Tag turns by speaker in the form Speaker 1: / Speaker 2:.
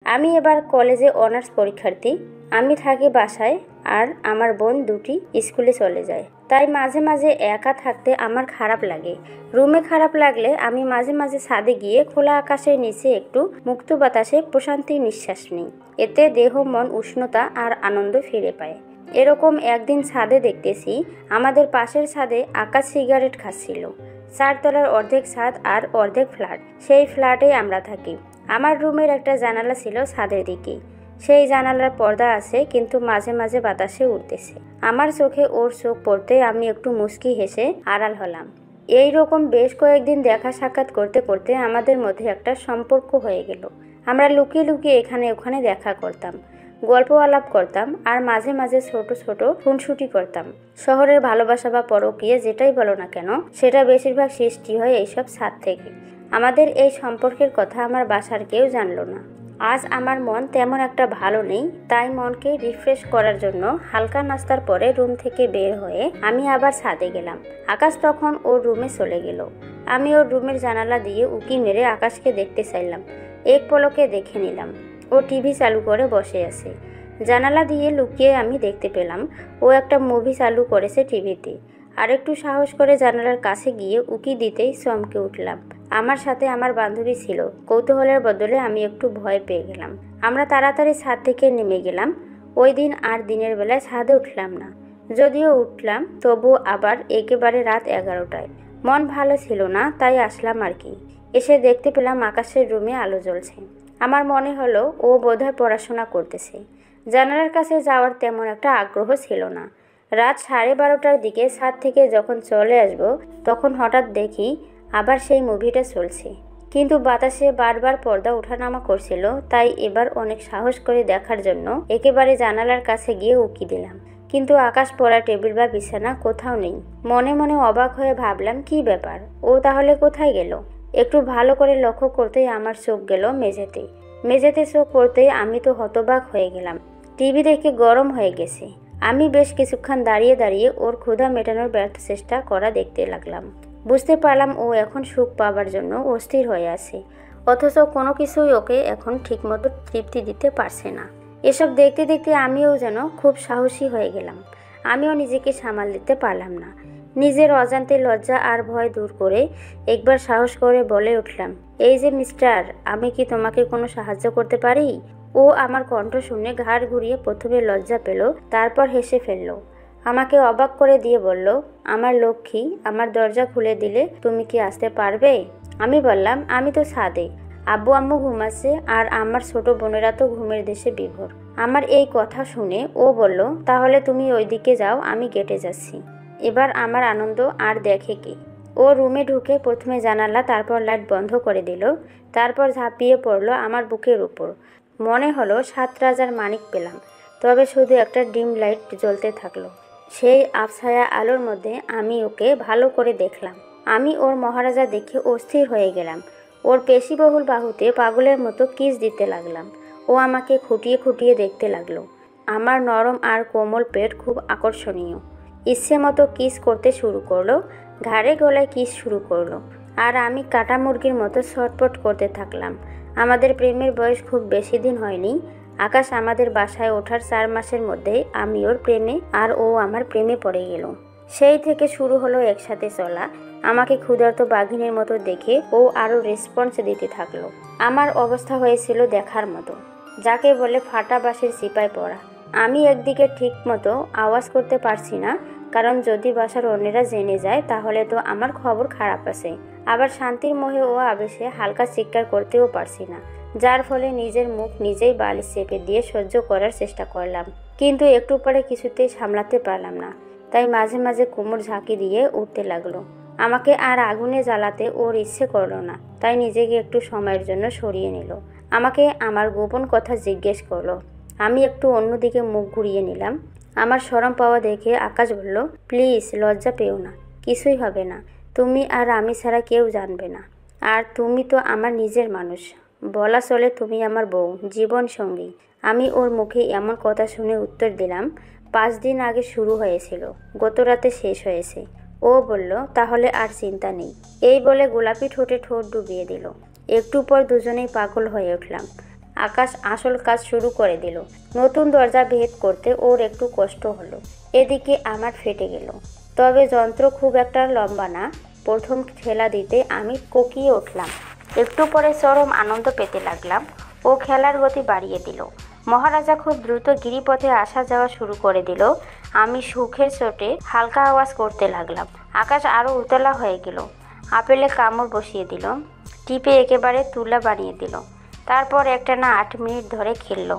Speaker 1: আমি এবার কলেজে অনার্স পরীক্ষার্থী। আমি থাকি বাসায় আর আমার বোন দুটি স্কুলে চলে যায়। তাই মাঝে মাঝে একা থাকতে আমার খারাপ লাগে। রুমে খারাপ লাগলে আমি মাঝে মাঝে ছাদে গিয়ে খোলা আকাশের নিচে একটু মুক্ত বাতাসে প্রশান্তির নিঃশ্বাস নিই। এতে দেহ মন উষ্ণতা আর আনন্দ ফিরে পায়। এরকম একদিন ছাদে দেখতেছি আমাদের পাশের ছাদে আকাশ সিগারেট খাচ্ছিল। 4 তলার অর্ধেক ছাদ আর অর্ধেক ফ্ল্যাট। সেই ফ্ল্যাটেই আমরা থাকি। আমার রুমের একটা জানালা ছিল ছাদের দিকে। সেই জানালার পর্দা আছে, কিন্তু মাঝে মাঝে বাতাসে উঠতেছে। আমার চোখে ওর চোখ পড়তে আমি একটু মুচকি হেসে আড়াল হলাম। এই রকম বেশ কয়েকদিন দেখা সাক্ষাৎ করতে করতে আমাদের মধ্যে একটা সম্পর্ক হয়ে গেল। আমরা লুকিয়ে লুকিয়ে এখানে ওখানে দেখা করতাম, গল্প আলাপ করতাম আর মাঝে মাঝে ছোট ছোট খুনসুটি করতাম। শহরের ভালোবাসা বা পরকীয়া যেটাই বলো না কেন, সেটা বেশিরভাগ সৃষ্টি হয় এইসব ছাদ থেকে। আমাদের এই সম্পর্কের কথা আমার বাসার কেউ জানলো না। আজ আমার মন তেমন একটা ভালো নেই, তাই মনকে রিফ্রেশ করার জন্য হালকা নাস্তার পরে রুম থেকে বের হয়ে আমি আবার ছাদে গেলাম। আকাশ তখন ওর রুমে চলে গেল। আমি ওর রুমের জানালা দিয়ে উকি মেরে আকাশকে দেখতে চাইলাম। এক পলকে দেখে নিলাম ও টিভি চালু করে বসে আছে। জানালা দিয়ে লুকিয়ে আমি দেখতে পেলাম ও একটা মুভি চালু করেছে টিভিতে। আর একটু সাহস করে জানালার কাছে গিয়ে উকি দিতেই চমকে উঠলাম। আমার সাথে আমার বান্ধবী ছিল। কৌতূহলের বদলে আমি একটু ভয় পেয়ে গেলাম। আমরা তাড়াতাড়ি ছাদ থেকে নেমে গেলাম। ওই দিন আর দিনের বেলায় ছাদে উঠলাম না। যদিও উঠলাম, তবু আবার একেবারে রাত 11টায়। মন ভালো ছিল না, তাই আসলাম আর কি। এসে দেখতে পেলাম আকাশের রুমে আলো জ্বলছে। আমার মনে হলো ও বোধহয় পড়াশোনা করতেছে। জানালার কাছে যাওয়ার তেমন একটা আগ্রহ ছিল না। রাত 12:30টার দিকে ছাদ থেকে যখন চলে আসব, তখন হঠাৎ দেখি আবার সেই মুভিটা চলছে। কিন্তু বাতাসে বারবার পর্দা ওঠানামা করছিল, তাই এবার অনেক সাহস করে দেখার জন্য একেবারে জানালার কাছে গিয়ে উকি দিলাম। কিন্তু আকাশ পড়া টেবিল বা বিছানা কোথাও নেই। মনে মনে অবাক হয়ে ভাবলাম, কি ব্যাপার, ও তাহলে কোথায় গেল? একটু ভালো করে লক্ষ্য করতেই আমার চোখ গেল মেঝেতে। মেঝেতে চোখ পড়তেই আমি তো হতবাক হয়ে গেলাম। টিভি দেখে গরম হয়ে গেছে। আমি বেশ কিছুক্ষণ দাঁড়িয়ে দাঁড়িয়ে ওর ক্ষুধা মেটানোর ব্যর্থ চেষ্টা করা দেখতে লাগলাম। বুঝতে পারলাম ও এখন সুখ পাবার জন্য অস্থির হয়ে আছে, অথচ কোনো কিছুই ওকে এখন ঠিকমতো তৃপ্তি দিতে পারছে না। এসব দেখতে দেখতে আমিও যেন খুব সাহসী হয়ে গেলাম। আমিও নিজেকে সামাল দিতে পারলাম না। নিজের অজান্তে লজ্জা আর ভয় দূর করে একবার সাহস করে বলে উঠলাম, এই যে মিস্টার, আমি কি তোমাকে কোনো সাহায্য করতে পারি? ও আমার কণ্ঠ শুনে ঘাড় ঘুরিয়ে প্রথমে লজ্জা পেল, তারপর হেসে ফেলল। আমাকে অবাক করে দিয়ে বলল, আমার লক্ষ্মী, আমার দরজা খুলে দিলে তুমি কি আসতে পারবে? আমি বললাম, আমি তো ছাদে, আব্বু আম্মু ঘুমাচ্ছে আর আমার ছোট বোনেরা তো ঘুমের দেশে বিভোর। আমার এই কথা শুনে ও বলল, তাহলে তুমি ওইদিকে যাও, আমি গেটে যাচ্ছি। এবার আমার আনন্দ আর দেখে কি। ও রুমে ঢুকে প্রথমে জানালা, তারপর লাইট বন্ধ করে দিল। তারপর ঝাঁপিয়ে পড়লো আমার বুকের উপর। মনে হলো 7 রাজার মানিক পেলাম। তবে শুধু একটা ডিম লাইট জ্বলতে থাকলো। সেই আবছায়া আলোর মধ্যে আমি ওকে ভালো করে দেখলাম। আমি ওর মহারাজা দেখে অস্থির হয়ে গেলাম। ওর পেশিবহুল বাহুতে পাগলের মতো কিস দিতে লাগলাম। ও আমাকে খুঁটিয়ে খুঁটিয়ে দেখতে লাগলো। আমার নরম আর কোমল পেট খুব আকর্ষণীয়। ইচ্ছে মতো কিস করতে শুরু করলো। ঘাড়ে গলায় কিস শুরু করলো। আর আমি কাটা মুরগির মতো ছটপট করতে থাকলাম। আমাদের প্রেমের বয়স খুব বেশি দিন হয়নি। আকাশ আমাদের বাসায় ওঠার 4 মাসের মধ্যেই আমি ওর প্রেমে আর ও আমার প্রেমে পড়ে গেল। সেই থেকে শুরু হলো একসাথে চলা। আমাকে ক্ষুধার্ত বাঘিনীর মতো দেখে ও আরও রেসপন্স দিতে থাকলো। আমার অবস্থা হয়েছিল দেখার মতো, যাকে বলে ফাটা বাঁশের চিপায় পড়া। আমি একদিকে ঠিক মতো আওয়াজ করতে পারছি না, কারণ যদি বাসার অন্যেরা জেনে যায় তাহলে তো আমার খবর খারাপ আছে। আবার শান্তির মোহে ও আবেশে হালকা চিৎকার করতেও পারছি না, যার ফলে নিজের মুখ নিজেই বালিশ চেপে দিয়ে সহ্য করার চেষ্টা করলাম। কিন্তু একটু পরে কিছুতেই সামলাতে পারলাম না, তাই মাঝে মাঝে কোমর ঝাঁকি দিয়ে উঠতে লাগলো। আমাকে আর আগুনে জ্বালাতে ওর ইচ্ছে করলো না, তাই নিজেকে একটু সময়ের জন্য সরিয়ে নিল। আমাকে আমার গোপন কথা জিজ্ঞেস করলো। আমি একটু অন্যদিকে মুখ ঘুরিয়ে নিলাম। আমার শরম পাওয়া দেখে আকাশ বলল, প্লিজ লজ্জা পেও না, কিছুই হবে না। তুমি আর আমি ছাড়া কেউ জানবে না। আর তুমি তো আমার নিজের মানুষ, বলা চলে তুমি আমার বউ, জীবন সঙ্গী। আমি ওর মুখে এমন কথা শুনে উত্তর দিলাম, 5 দিন আগে শুরু হয়েছিল, গত রাতে শেষ হয়েছে। ও বলল, তাহলে আর চিন্তা নেই। এই বলে গোলাপি ঠোঁটে ঠোঁট ডুবিয়ে দিল। একটু পর দুজনেই পাগল হয়ে উঠলাম। আকাশ আসল কাজ শুরু করে দিল। নতুন দরজা ভেদ করতে ওর একটু কষ্ট হলো। এদিকে আমার ফেটে গেল। তবে যন্ত্র খুব একটা লম্বা না। প্রথম ঠেলা দিতে আমি কোকিয়ে উঠলাম। একটু পরে চরম আনন্দ পেতে লাগলাম। ও খেলার গতি বাড়িয়ে দিল। মহারাজা খুব দ্রুত গিরিপথে আসা যাওয়া শুরু করে দিল। আমি সুখের চোটে হালকা আওয়াজ করতে লাগলাম। আকাশ আরও উতলা হয়ে গেল। আপেলে কামড় বসিয়ে দিল। টিপে একেবারে তুলা বানিয়ে দিল। তারপর একটানা 8 মিনিট ধরে খেলল।